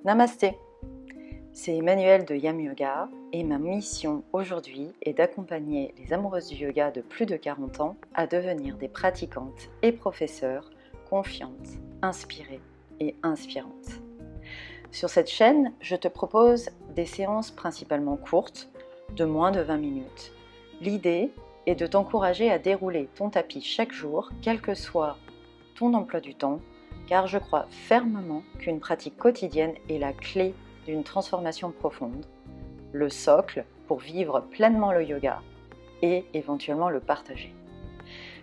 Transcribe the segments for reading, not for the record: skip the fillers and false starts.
Namasté, c'est Emmanuelle de Yam Yoga et ma mission aujourd'hui est d'accompagner les amoureuses du yoga de plus de 40 ans à devenir des pratiquantes et professeurs confiantes, inspirées et inspirantes. Sur cette chaîne, je te propose des séances principalement courtes, de moins de 20 minutes. L'idée est de t'encourager à dérouler ton tapis chaque jour, quel que soit ton emploi du temps, car je crois fermement qu'une pratique quotidienne est la clé d'une transformation profonde, le socle pour vivre pleinement le yoga et éventuellement le partager.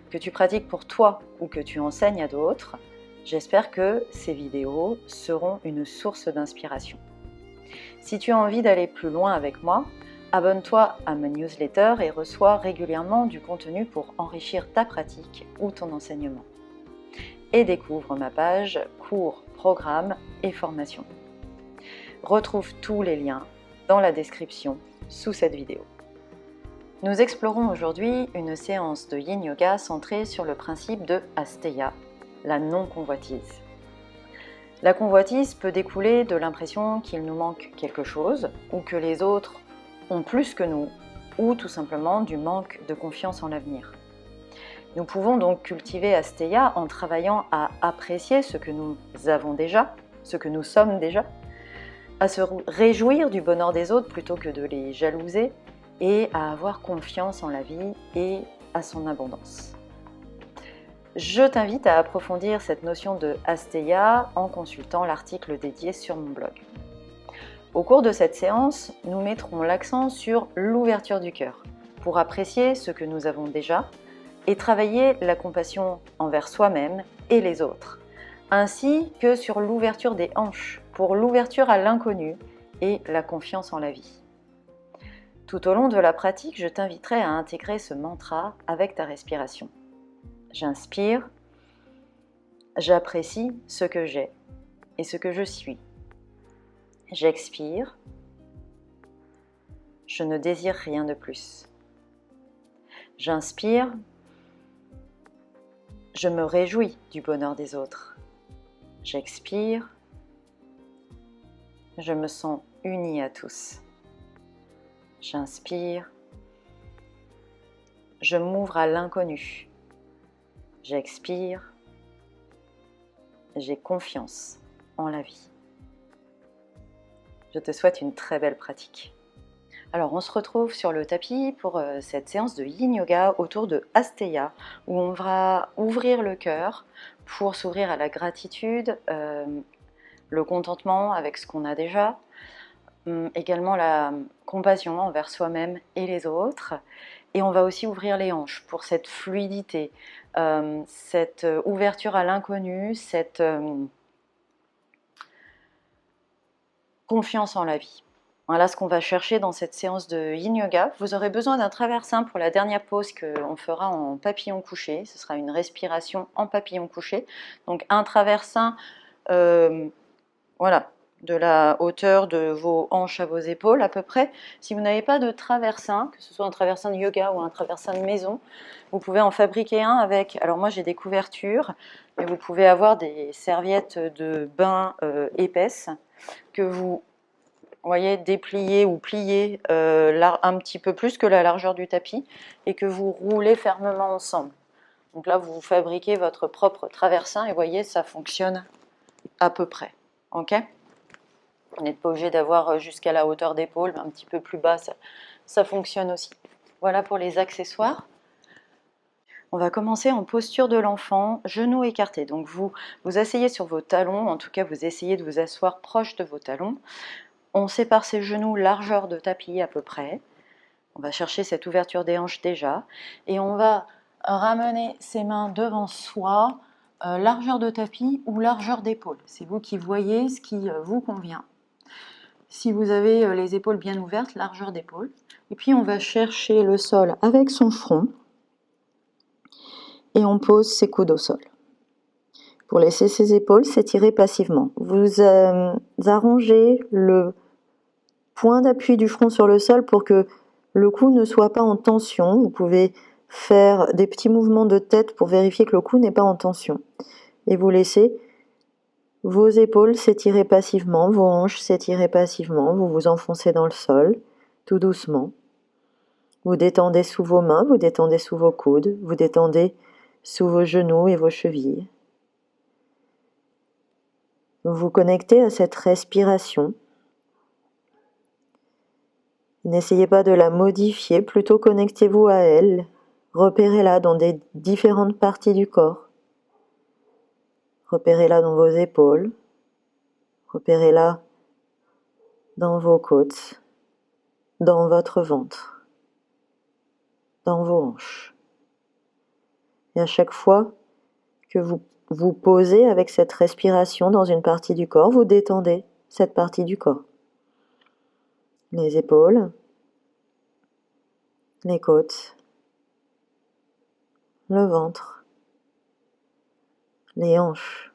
Que tu pratiques pour toi ou que tu enseignes à d'autres, j'espère que ces vidéos seront une source d'inspiration. Si tu as envie d'aller plus loin avec moi, abonne-toi à ma newsletter et reçois régulièrement du contenu pour enrichir ta pratique ou ton enseignement. Et découvre ma page cours, programmes et formations. Retrouve tous les liens dans la description sous cette vidéo. Nous explorons aujourd'hui une séance de Yin Yoga centrée sur le principe de Asteya, la non-convoitise. La convoitise peut découler de l'impression qu'il nous manque quelque chose, ou que les autres ont plus que nous, ou tout simplement du manque de confiance en l'avenir. Nous pouvons donc cultiver Asteya en travaillant à apprécier ce que nous avons déjà, ce que nous sommes déjà, à se réjouir du bonheur des autres plutôt que de les jalouser et à avoir confiance en la vie et à son abondance. Je t'invite à approfondir cette notion de Asteya en consultant l'article dédié sur mon blog. Au cours de cette séance, nous mettrons l'accent sur l'ouverture du cœur pour apprécier ce que nous avons déjà et travailler la compassion envers soi-même et les autres, ainsi que sur l'ouverture des hanches, pour l'ouverture à l'inconnu et la confiance en la vie. Tout au long de la pratique, je t'inviterai à intégrer ce mantra avec ta respiration. J'inspire, j'apprécie ce que j'ai et ce que je suis. J'expire, je ne désire rien de plus. J'inspire, je me réjouis du bonheur des autres. J'expire, je me sens unie à tous. J'inspire, je m'ouvre à l'inconnu. J'expire, j'ai confiance en la vie. Je te souhaite une très belle pratique. Alors, on se retrouve sur le tapis pour cette séance de Yin Yoga autour de Asteya, où on va ouvrir le cœur pour s'ouvrir à la gratitude, le contentement avec ce qu'on a déjà, également la compassion envers soi-même et les autres. Et on va aussi ouvrir les hanches pour cette fluidité, cette ouverture à l'inconnu, cette confiance en la vie. Voilà ce qu'on va chercher dans cette séance de Yin Yoga. Vous aurez besoin d'un traversin pour la dernière pause qu'on fera en papillon couché. Ce sera une respiration en papillon couché. Donc un traversin, voilà, de la hauteur de vos hanches à vos épaules à peu près. Si vous n'avez pas de traversin, que ce soit un traversin de yoga ou un traversin de maison, vous pouvez en fabriquer un avec, alors moi j'ai des couvertures, mais vous pouvez avoir des serviettes de bain épaisses que vous voyez, déplier ou plier un petit peu plus que la largeur du tapis et que vous roulez fermement ensemble. Donc là, vous fabriquez votre propre traversin et voyez, ça fonctionne à peu près. Ok ? Vous n'êtes pas obligé d'avoir jusqu'à la hauteur d'épaule, mais un petit peu plus bas, ça fonctionne aussi. Voilà pour les accessoires. On va commencer en posture de l'enfant, genoux écartés. Donc vous asseyez sur vos talons, en tout cas vous essayez de vous asseoir proche de vos talons. On sépare ses genoux largeur de tapis à peu près. On va chercher cette ouverture des hanches déjà. Et on va ramener ses mains devant soi, largeur de tapis ou largeur d'épaule. C'est vous qui voyez ce qui vous convient. Si vous avez les épaules bien ouvertes, largeur d'épaule. Et puis on va chercher le sol avec son front. Et on pose ses coudes au sol. Pour laisser ses épaules s'étirer passivement. Vous arrangez le point d'appui du front sur le sol pour que le cou ne soit pas en tension. Vous pouvez faire des petits mouvements de tête pour vérifier que le cou n'est pas en tension. Et vous laissez Vos épaules s'étirent passivement, vos hanches s'étirent passivement, vous vous enfoncez dans le sol, tout doucement. Vous détendez sous vos mains, vous détendez sous vos coudes, vous détendez sous vos genoux et vos chevilles. Vous vous connectez à cette respiration. N'essayez pas de la modifier, plutôt connectez-vous à elle. Repérez-la dans des différentes parties du corps. Repérez-la dans vos épaules. Repérez-la dans vos côtes, dans votre ventre, dans vos hanches. Et à chaque fois que vous vous posez avec cette respiration dans une partie du corps, vous détendez cette partie du corps. Les épaules, les côtes, le ventre, les hanches.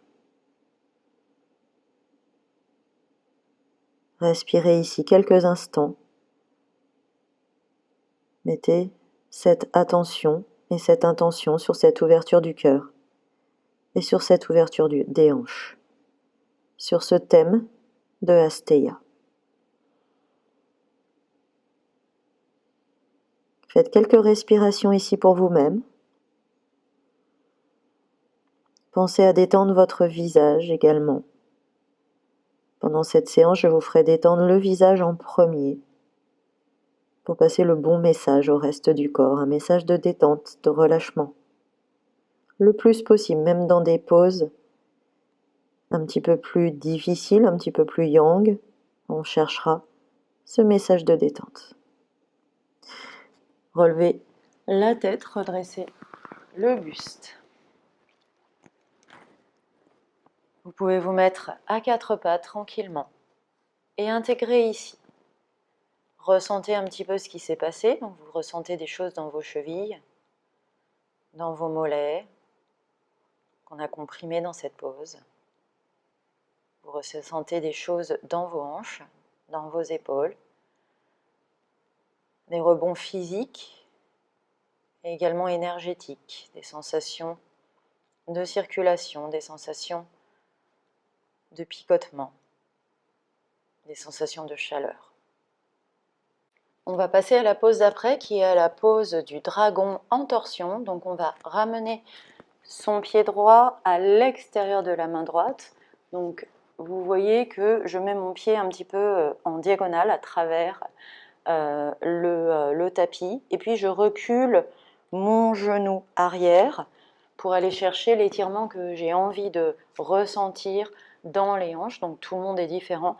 Respirez ici quelques instants. Mettez cette attention et cette intention sur cette ouverture du cœur et sur cette ouverture des hanches, sur ce thème de Asteya. Faites quelques respirations ici pour vous-même. Pensez à détendre votre visage également. Pendant cette séance, je vous ferai détendre le visage en premier pour passer le bon message au reste du corps, un message de détente, de relâchement. Le plus possible, même dans des pauses un petit peu plus difficiles, un petit peu plus yang, on cherchera ce message de détente. Relevez la tête, redressez le buste. Vous pouvez vous mettre à quatre pattes tranquillement et intégrer ici. Ressentez un petit peu ce qui s'est passé, donc vous ressentez des choses dans vos chevilles, dans vos mollets, qu'on a comprimés dans cette pause. Vous ressentez des choses dans vos hanches, dans vos épaules, des rebonds physiques et également énergétiques, des sensations de circulation, des sensations de picotement, des sensations de chaleur. On va passer à la pose d'après qui est la pose du dragon en torsion. Donc on va ramener son pied droit à l'extérieur de la main droite. Donc vous voyez que je mets mon pied un petit peu en diagonale à travers le tapis. Et puis je recule mon genou arrière pour aller chercher l'étirement que j'ai envie de ressentir dans les hanches. Donc tout le monde est différent.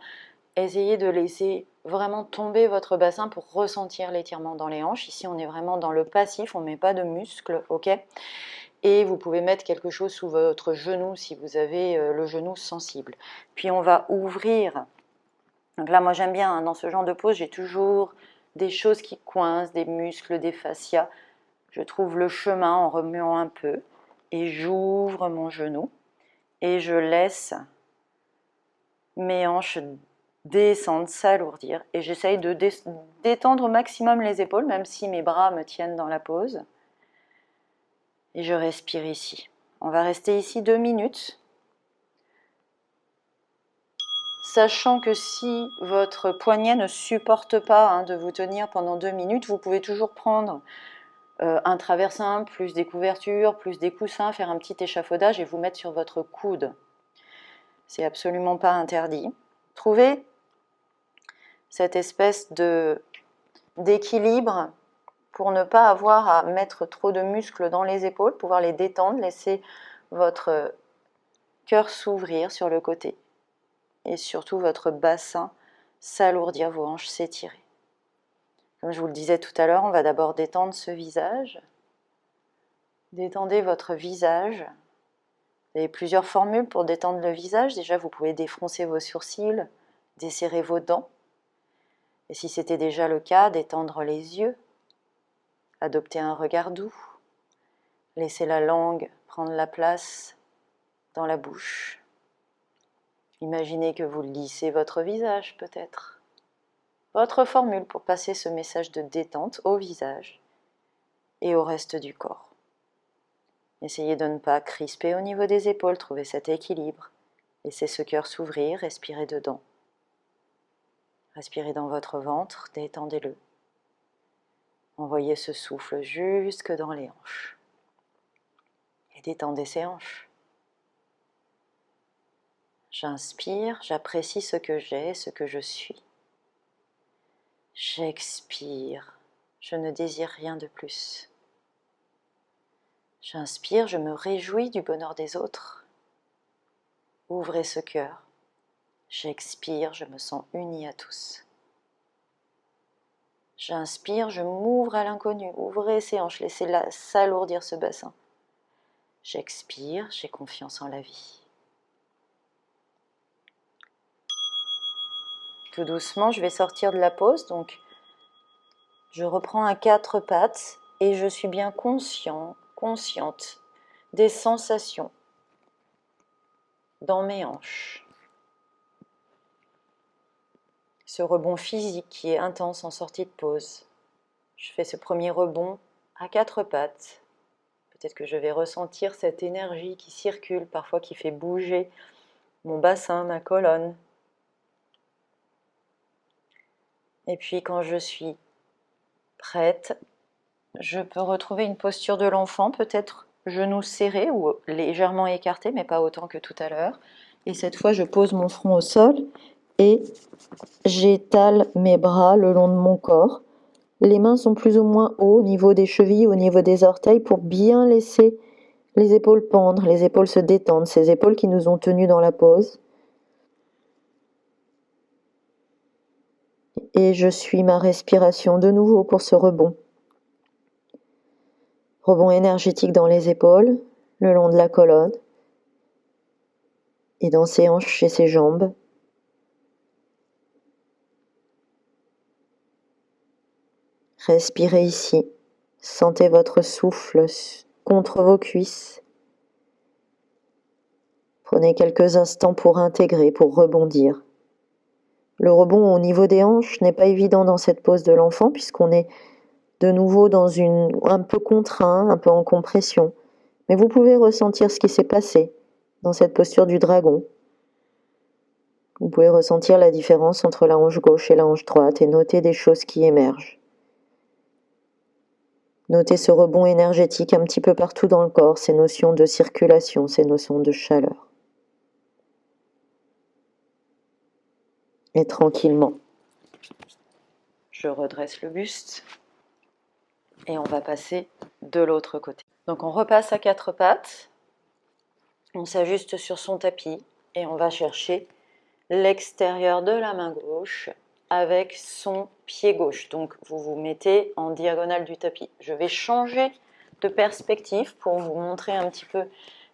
Essayez de laisser vraiment tomber votre bassin pour ressentir l'étirement dans les hanches. Ici, on est vraiment dans le passif, on ne met pas de muscles, ok ? Et vous pouvez mettre quelque chose sous votre genou si vous avez le genou sensible. Puis on va ouvrir. Donc là, moi j'aime bien, hein, dans ce genre de pose, j'ai toujours des choses qui coincent, des muscles, des fascias. Je trouve le chemin en remuant un peu et j'ouvre mon genou et je laisse mes hanches descendre, s'alourdir et j'essaye de détendre au maximum les épaules, même si mes bras me tiennent dans la pose. Et je respire ici. On va rester ici 2 minutes, sachant que si votre poignet ne supporte pas de vous tenir pendant 2 minutes, vous pouvez toujours prendre un traversin, plus des couvertures, plus des coussins, faire un petit échafaudage et vous mettre sur votre coude. C'est absolument pas interdit. Trouvez cette espèce d'équilibre pour ne pas avoir à mettre trop de muscles dans les épaules, pouvoir les détendre, laisser votre cœur s'ouvrir sur le côté et surtout votre bassin s'alourdir, vos hanches s'étirer. Comme je vous le disais tout à l'heure, on va d'abord détendre ce visage. Détendez votre visage. Vous avez plusieurs formules pour détendre le visage. Déjà, vous pouvez défroncer vos sourcils, desserrer vos dents. Et si c'était déjà le cas, détendre les yeux. Adopter un regard doux. Laissez la langue prendre la place dans la bouche. Imaginez que vous lissez votre visage peut-être. Votre formule pour passer ce message de détente au visage et au reste du corps. Essayez de ne pas crisper au niveau des épaules, trouvez cet équilibre. Laissez ce cœur s'ouvrir, respirez dedans. Respirez dans votre ventre, détendez-le. Envoyez ce souffle jusque dans les hanches. Et détendez ces hanches. J'inspire, j'apprécie ce que j'ai, ce que je suis. J'expire, je ne désire rien de plus. J'inspire, je me réjouis du bonheur des autres. Ouvrez ce cœur. J'expire, je me sens unie à tous. J'inspire, je m'ouvre à l'inconnu. Ouvrez ces hanches, laissez-la s'alourdir ce bassin. J'expire, j'ai confiance en la vie. Tout doucement, je vais sortir de la pause, donc je reprends à quatre pattes et je suis bien consciente des sensations dans mes hanches. Ce rebond physique qui est intense en sortie de pause. Je fais ce premier rebond à quatre pattes. Peut-être que je vais ressentir cette énergie qui circule, parfois qui fait bouger mon bassin, ma colonne. Et puis quand je suis prête, je peux retrouver une posture de l'enfant, peut-être genoux serrés ou légèrement écartés, mais pas autant que tout à l'heure. Et cette fois, je pose mon front au sol et j'étale mes bras le long de mon corps. Les mains sont plus ou moins hauts au niveau des chevilles, au niveau des orteils, pour bien laisser les épaules pendre, les épaules se détendre, ces épaules qui nous ont tenus dans la pause. Et je suis ma respiration de nouveau pour ce rebond. Rebond énergétique dans les épaules, le long de la colonne, et dans ses hanches et ses jambes. Respirez ici. Sentez votre souffle contre vos cuisses. Prenez quelques instants pour intégrer, pour rebondir. Le rebond au niveau des hanches n'est pas évident dans cette pose de l'enfant puisqu'on est de nouveau un peu contraint, un peu en compression. Mais vous pouvez ressentir ce qui s'est passé dans cette posture du dragon. Vous pouvez ressentir la différence entre la hanche gauche et la hanche droite et noter des choses qui émergent. Notez ce rebond énergétique un petit peu partout dans le corps, ces notions de circulation, ces notions de chaleur. Et tranquillement, je redresse le buste et on va passer de l'autre côté. Donc on repasse à quatre pattes, on s'ajuste sur son tapis et on va chercher l'extérieur de la main gauche avec son pied gauche. Donc vous vous mettez en diagonale du tapis. Je vais changer de perspective pour vous montrer un petit peu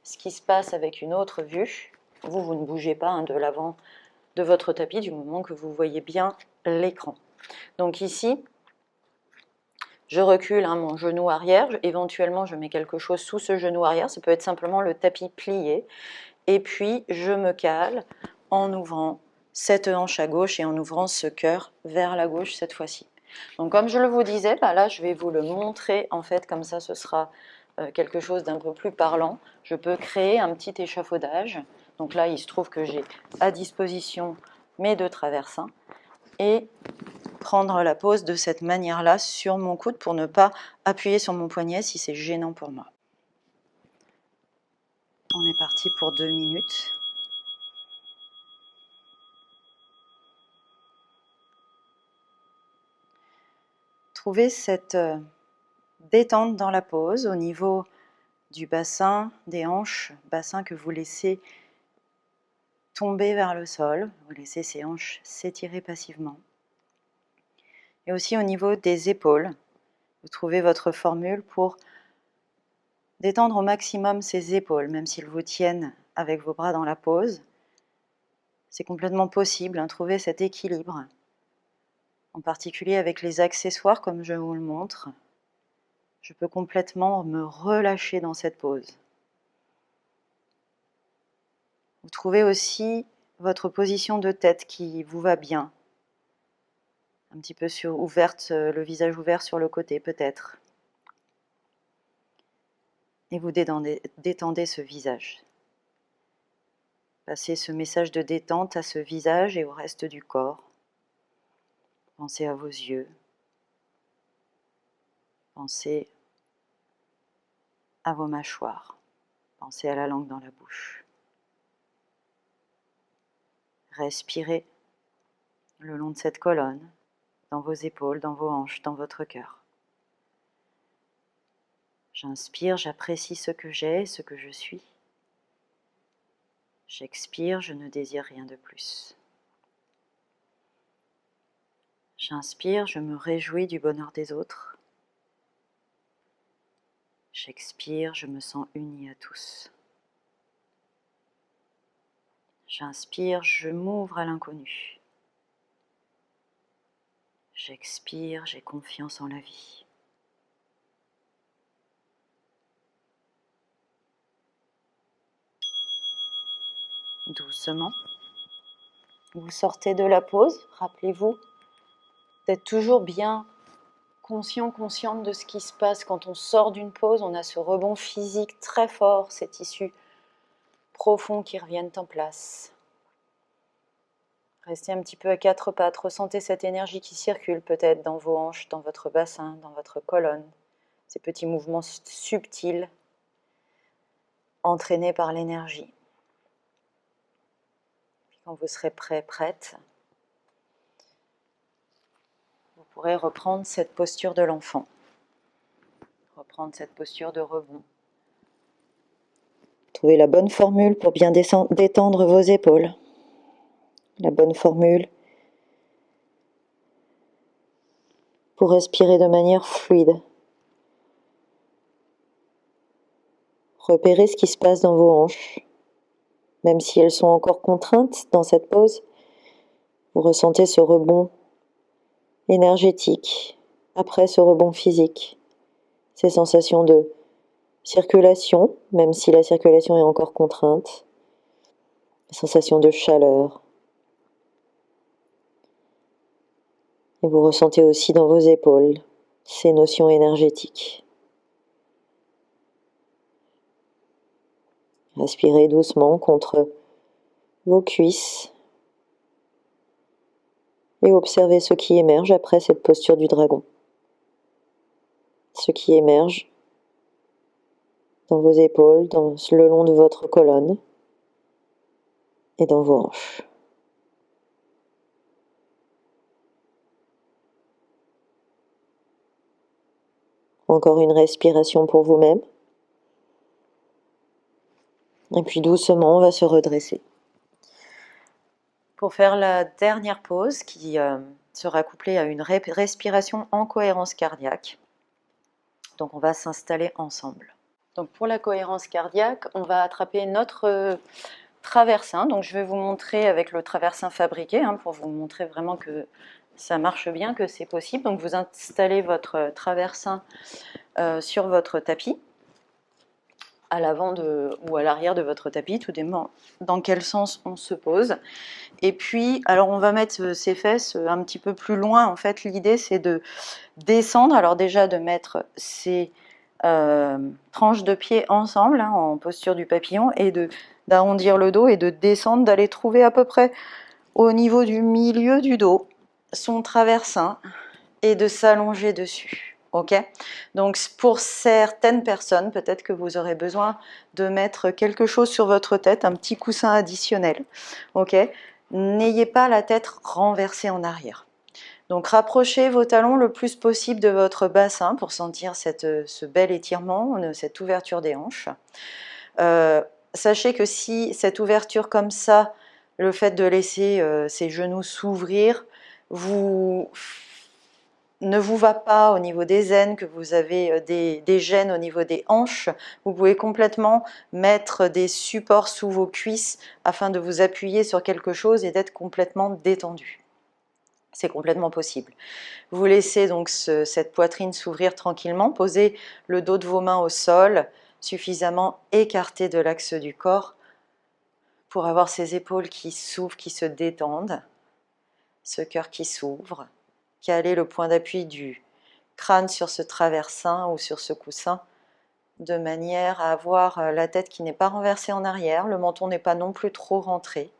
ce qui se passe avec une autre vue. Vous ne bougez pas de l'avant de votre tapis du moment que vous voyez bien l'écran. Donc ici, je recule mon genou arrière. Éventuellement, je mets quelque chose sous ce genou arrière. Ça peut être simplement le tapis plié. Et puis, je me cale en ouvrant cette hanche à gauche et en ouvrant ce cœur vers la gauche cette fois-ci. Donc comme je le vous disais, là je vais vous le montrer en fait, comme ça ce sera quelque chose d'un peu plus parlant. Je peux créer un petit échafaudage. Donc là il se trouve que j'ai à disposition mes deux traversins et prendre la pose de cette manière-là sur mon coude pour ne pas appuyer sur mon poignet si c'est gênant pour moi. On est parti pour 2 minutes. Trouvez cette détente dans la pose au niveau du bassin, des hanches, bassin que vous laissez tomber vers le sol. Vous laissez ces hanches s'étirer passivement. Et aussi au niveau des épaules, vous trouvez votre formule pour détendre au maximum ces épaules, même s'ils vous tiennent avec vos bras dans la pose. C'est complètement possible, trouver cet équilibre, en particulier avec les accessoires comme je vous le montre. Je peux complètement me relâcher dans cette pose. Vous trouvez aussi votre position de tête qui vous va bien. Un petit peu ouverte, le visage ouvert sur le côté peut-être. Et vous détendez ce visage. Passez ce message de détente à ce visage et au reste du corps. Pensez à vos yeux. Pensez à vos mâchoires. Pensez à la langue dans la bouche. Respirez le long de cette colonne, dans vos épaules, dans vos hanches, dans votre cœur. J'inspire, j'apprécie ce que j'ai, ce que je suis. J'expire, je ne désire rien de plus. J'inspire, je me réjouis du bonheur des autres. J'expire, je me sens unie à tous. J'inspire, je m'ouvre à l'inconnu. J'expire, j'ai confiance en la vie. Doucement, vous sortez de la pause, rappelez-vous d'être toujours bien conscient, consciente de ce qui se passe. Quand on sort d'une pause, on a ce rebond physique très fort, ces tissus profonds qui reviennent en place. Restez un petit peu à quatre pattes, ressentez cette énergie qui circule peut-être dans vos hanches, dans votre bassin, dans votre colonne. Ces petits mouvements subtils entraînés par l'énergie. Puis quand vous serez prêt, prête, vous pourrez reprendre cette posture de l'enfant. Reprendre cette posture de rebond. Trouvez la bonne formule pour bien détendre vos épaules. La bonne formule pour respirer de manière fluide. Repérez ce qui se passe dans vos hanches. Même si elles sont encore contraintes dans cette pause, vous ressentez ce rebond énergétique après ce rebond physique. Ces sensations de circulation, même si la circulation est encore contrainte. Sensation de chaleur. Et vous ressentez aussi dans vos épaules ces notions énergétiques. Respirez doucement contre vos cuisses et observez ce qui émerge après cette posture du dragon. Ce qui émerge dans vos épaules, le long de votre colonne et dans vos hanches. Encore une respiration pour vous-même. Et puis doucement, on va se redresser. Pour faire la dernière pause qui sera couplée à une respiration en cohérence cardiaque. Donc on va s'installer ensemble. Donc pour la cohérence cardiaque, on va attraper notre traversin. Donc je vais vous montrer avec le traversin fabriqué pour vous montrer vraiment que ça marche bien, que c'est possible. Donc vous installez votre traversin sur votre tapis, à l'avant ou à l'arrière de votre tapis, tout dépend dans quel sens on se pose. Et puis, alors on va mettre ses fesses un petit peu plus loin. En fait, l'idée c'est de descendre, alors déjà de mettre ses tranches de pied ensemble, en posture du papillon, et d'arrondir le dos et de descendre, d'aller trouver à peu près au niveau du milieu du dos son traversin et de s'allonger dessus. Ok ? Donc pour certaines personnes, peut-être que vous aurez besoin de mettre quelque chose sur votre tête, un petit coussin additionnel. Ok ? N'ayez pas la tête renversée en arrière. Donc rapprochez vos talons le plus possible de votre bassin pour sentir ce bel étirement, cette ouverture des hanches. Sachez que si cette ouverture comme ça, le fait de laisser ses genoux s'ouvrir, ne vous va pas au niveau des aines, que vous avez des gênes au niveau des hanches, vous pouvez complètement mettre des supports sous vos cuisses afin de vous appuyer sur quelque chose et d'être complètement détendu. C'est complètement possible. Vous laissez donc cette poitrine s'ouvrir tranquillement, posez le dos de vos mains au sol, suffisamment écarté de l'axe du corps pour avoir ces épaules qui s'ouvrent, qui se détendent, ce cœur qui s'ouvre. Calez le point d'appui du crâne sur ce traversin ou sur ce coussin de manière à avoir la tête qui n'est pas renversée en arrière, le menton n'est pas non plus trop rentré.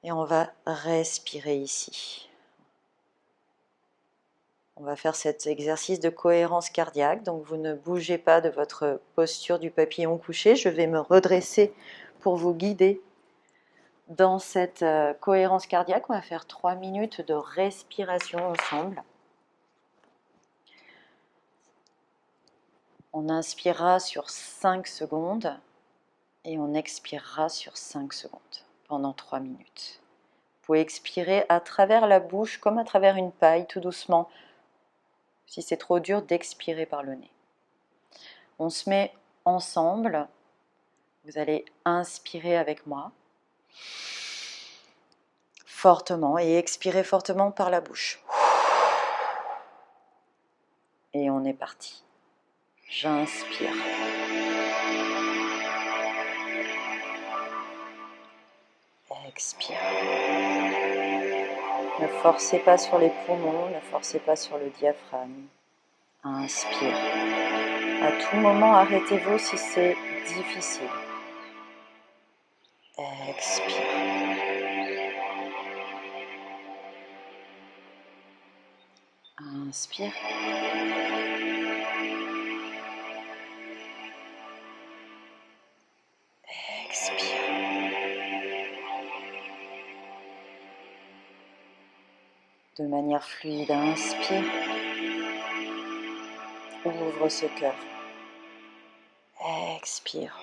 Et on va respirer ici. On va faire cet exercice de cohérence cardiaque, donc vous ne bougez pas de votre posture du papillon couché. Je vais me redresser pour vous guider dans cette cohérence cardiaque. On va faire 3 minutes de respiration ensemble. On inspirera sur 5 secondes et on expirera sur 5 secondes pendant 3 minutes. Vous pouvez expirer à travers la bouche comme à travers une paille, tout doucement. Si c'est trop dur, d'expirer par le nez. On se met ensemble. Vous allez inspirer avec moi fortement et expirer fortement par la bouche. Et on est parti. J'inspire. Expire. Ne forcez pas sur les poumons, ne forcez pas sur le diaphragme. Inspire. À tout moment, arrêtez-vous si c'est difficile. Expire. Inspire. Expire. De manière fluide, inspire. Ouvre ce cœur. Expire.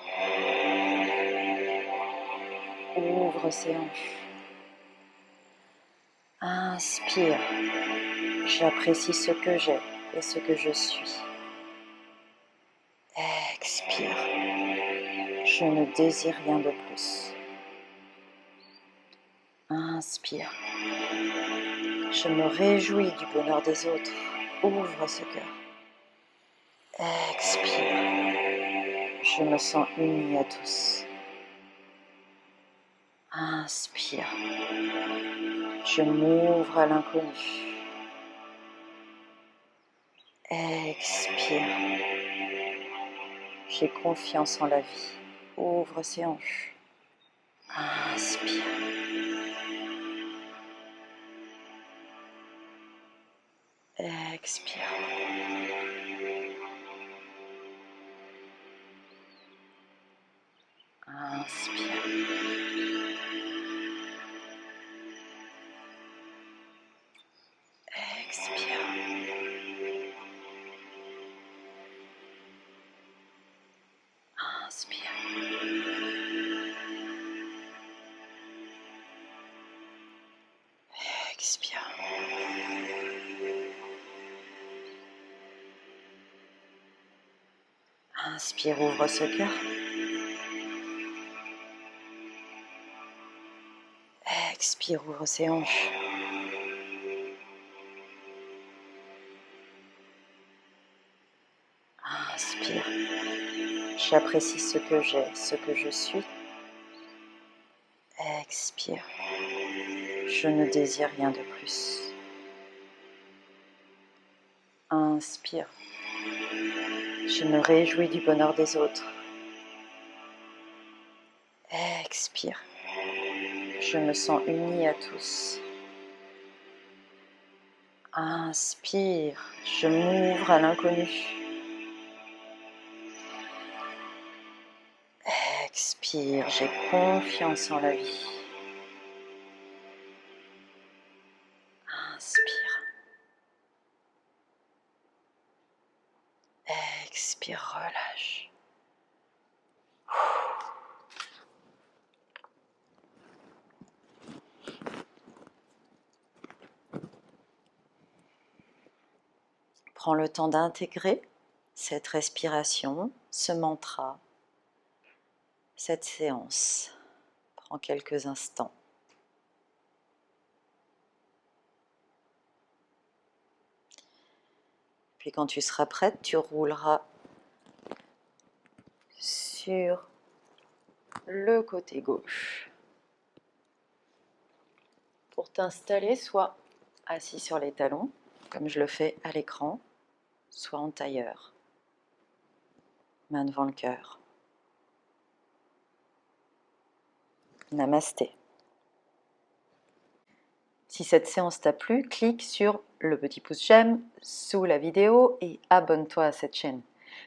Ouvre ses hanches. Inspire. J'apprécie ce que j'ai et ce que je suis. Expire. Je ne désire rien de plus. Inspire. Je me réjouis du bonheur des autres. Ouvre ce cœur. Expire. Je me sens unie à tous. Inspire. Je m'ouvre à l'inconnu. Expire. J'ai confiance en la vie. Ouvre ses hanches. Inspire. Expire. Inspire. Expire. Inspire. Expire. Inspire, ouvre ce cœur. Expire, ouvre ses hanches. Inspire. J'apprécie ce que j'ai, ce que je suis. Expire. Je ne désire rien de plus. Inspire. Je me réjouis du bonheur des autres. Expire. Je me sens unie à tous. Inspire. Je m'ouvre à l'inconnu. Expire. J'ai confiance en la vie. Inspire. Expire, relâche. Prends le temps d'intégrer cette respiration, ce mantra, cette séance. Prends quelques instants. Puis quand tu seras prête, tu rouleras sur le côté gauche. Pour t'installer, soit assis sur les talons, comme je le fais à l'écran, soit en tailleur. main devant le cœur. Namasté. Si cette séance t'a plu, clique sur le petit pouce j'aime sous la vidéo et abonne-toi à cette chaîne.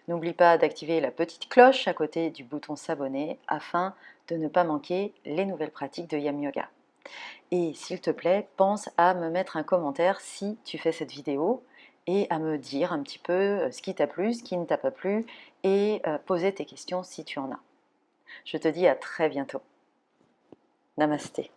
N'oublie pas d'activer la petite cloche à côté du bouton s'abonner afin de ne pas manquer les nouvelles pratiques de Yam Yoga. Et s'il te plaît, pense à me mettre un commentaire si tu fais cette vidéo et à me dire un petit peu ce qui t'a plu, ce qui ne t'a pas plu et poser tes questions si tu en as. Je te dis à très bientôt. Namasté.